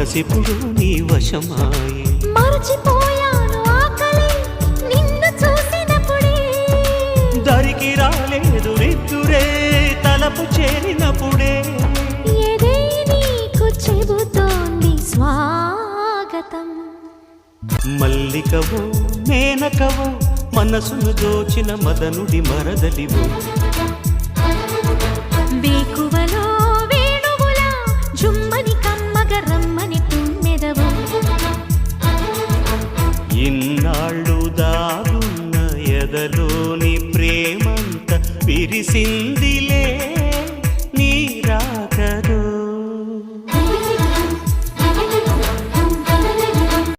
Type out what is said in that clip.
మనసిప్పుడు నీ వశమాయి. మరచిపోయాను ఆకలి నిన్ను చూసినప్పుడే, దరికి రాలేదు నిద్దురే తలపు చేరినప్పుడే. ఏదే నీకు చెబుతోంది స్వాగతం. మల్లికవో మేనకవో మనసును దోచిన మదనుడి మరదలివో. వేకువలో వేణువుల జుమ్మని కమ్మగ రమ్మని తుమ్మెదవు. ఇన్నాళ్ళు దాగున్న ఎదలోని ప్రేమంత విరిసింది